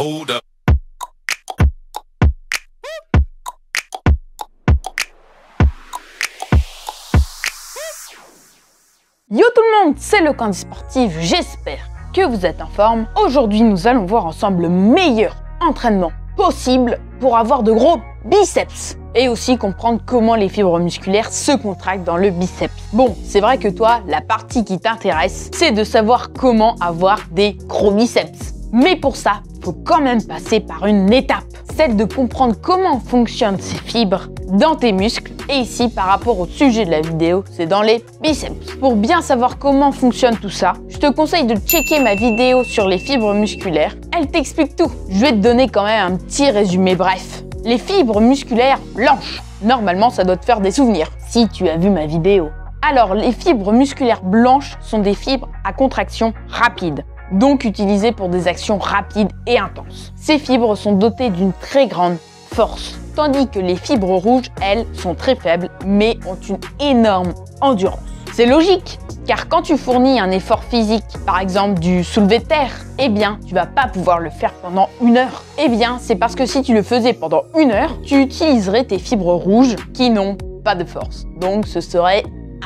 Hold up. Yo tout le monde, c'est le Candy Sportif, j'espère que vous êtes en forme. Aujourd'hui, nous allons voir ensemble le meilleur entraînement possible pour avoir de gros biceps et aussi comprendre comment les fibres musculaires se contractent dans le biceps. Bon, c'est vrai que toi, la partie qui t'intéresse, c'est de savoir comment avoir des gros biceps. Mais pour ça, il faut quand même passer par une étape, celle de comprendre comment fonctionnent ces fibres dans tes muscles. Et ici, par rapport au sujet de la vidéo, c'est dans les biceps. Pour bien savoir comment fonctionne tout ça, je te conseille de checker ma vidéo sur les fibres musculaires. Elle t'explique tout. Je vais te donner quand même un petit résumé bref. Les fibres musculaires blanches, normalement ça doit te faire des souvenirs, si tu as vu ma vidéo. Alors, les fibres musculaires blanches sont des fibres à contraction rapide, donc utilisées pour des actions rapides et intenses. Ces fibres sont dotées d'une très grande force, tandis que les fibres rouges, elles, sont très faibles, mais ont une énorme endurance. C'est logique, car quand tu fournis un effort physique, par exemple du soulevé de terre, eh bien, tu vas pas pouvoir le faire pendant 1 heure. Eh bien, c'est parce que si tu le faisais pendant 1 heure, tu utiliserais tes fibres rouges qui n'ont pas de force. Donc, ce serait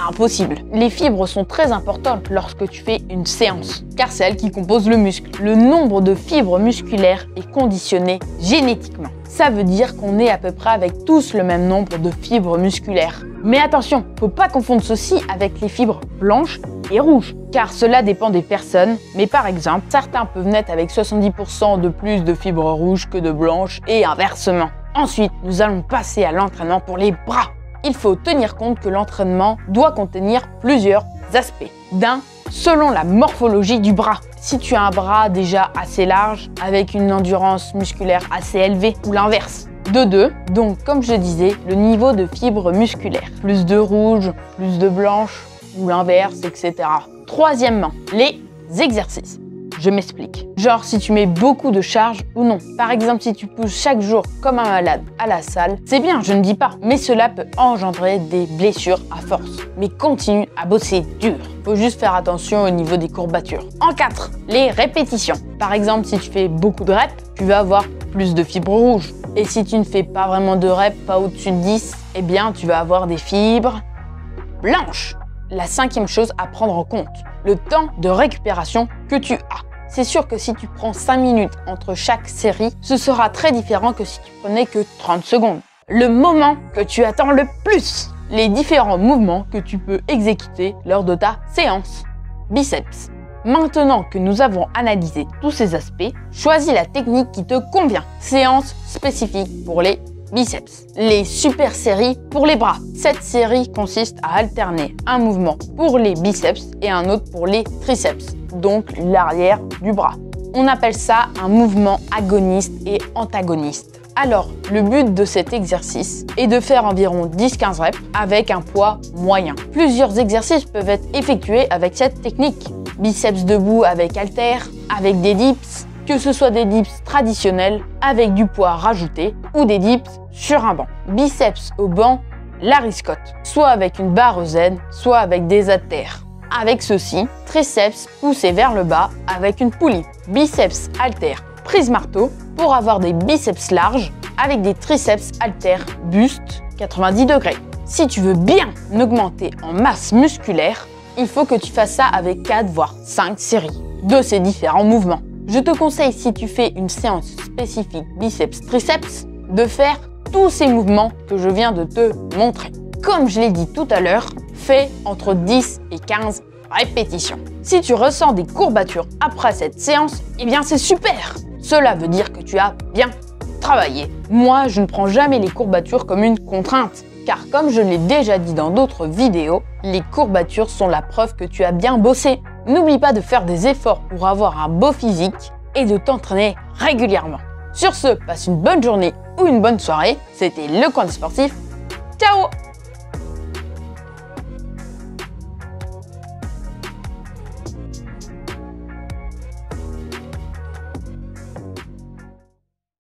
impossible. Les fibres sont très importantes lorsque tu fais une séance, car c'est elles qui composent le muscle. Le nombre de fibres musculaires est conditionné génétiquement. Ça veut dire qu'on est à peu près avec tous le même nombre de fibres musculaires. Mais attention, faut pas confondre ceci avec les fibres blanches et rouges, car cela dépend des personnes. Mais par exemple, certains peuvent naître avec 70% de plus de fibres rouges que de blanches et inversement. Ensuite, nous allons passer à l'entraînement pour les bras. Il faut tenir compte que l'entraînement doit contenir plusieurs aspects. D'un, selon la morphologie du bras. Si tu as un bras déjà assez large, avec une endurance musculaire assez élevée, ou l'inverse. De deux, donc comme je disais, le niveau de fibres musculaires. Plus de rouge, plus de blanche, ou l'inverse, etc. Troisièmement, les exercices. Je m'explique. Genre si tu mets beaucoup de charges ou non. Par exemple, si tu pousses chaque jour comme un malade à la salle, c'est bien, je ne dis pas, mais cela peut engendrer des blessures à force. Mais continue à bosser dur. Faut juste faire attention au niveau des courbatures. En 4, les répétitions. Par exemple, si tu fais beaucoup de reps, tu vas avoir plus de fibres rouges. Et si tu ne fais pas vraiment de reps, pas au-dessus de 10, eh bien tu vas avoir des fibres blanches. La 5e chose à prendre en compte, le temps de récupération que tu as. C'est sûr que si tu prends 5 minutes entre chaque série, ce sera très différent que si tu prenais que 30 secondes. Le moment que tu attends le plus, les différents mouvements que tu peux exécuter lors de ta séance. Biceps. Maintenant que nous avons analysé tous ces aspects, choisis la technique qui te convient. Séance spécifique pour les biceps. Les super séries pour les bras. Cette série consiste à alterner un mouvement pour les biceps et un autre pour les triceps, donc l'arrière du bras. On appelle ça un mouvement agoniste et antagoniste. Alors, le but de cet exercice est de faire environ 10-15 reps avec un poids moyen. Plusieurs exercices peuvent être effectués avec cette technique. Biceps debout avec haltères, avec des dips, que ce soit des dips traditionnels avec du poids rajouté ou des dips sur un banc. Biceps au banc, Larry Scott, soit avec une barre Z, soit avec des haltères. Avec ceci, triceps poussés vers le bas avec une poulie. Biceps haltères, prise marteau pour avoir des biceps larges avec des triceps haltères buste 90 degrés. Si tu veux bien augmenter en masse musculaire, il faut que tu fasses ça avec 4 voire 5 séries de ces différents mouvements. Je te conseille, si tu fais une séance spécifique biceps-triceps, de faire tous ces mouvements que je viens de te montrer. Comme je l'ai dit tout à l'heure, fais entre 10 et 15 répétitions. Si tu ressens des courbatures après cette séance, eh bien c'est super. Cela veut dire que tu as bien travaillé. Moi, je ne prends jamais les courbatures comme une contrainte, car comme je l'ai déjà dit dans d'autres vidéos, les courbatures sont la preuve que tu as bien bossé. N'oublie pas de faire des efforts pour avoir un beau physique et de t'entraîner régulièrement. Sur ce, passe une bonne journée ou une bonne soirée. C'était le Candy Sportif. Ciao!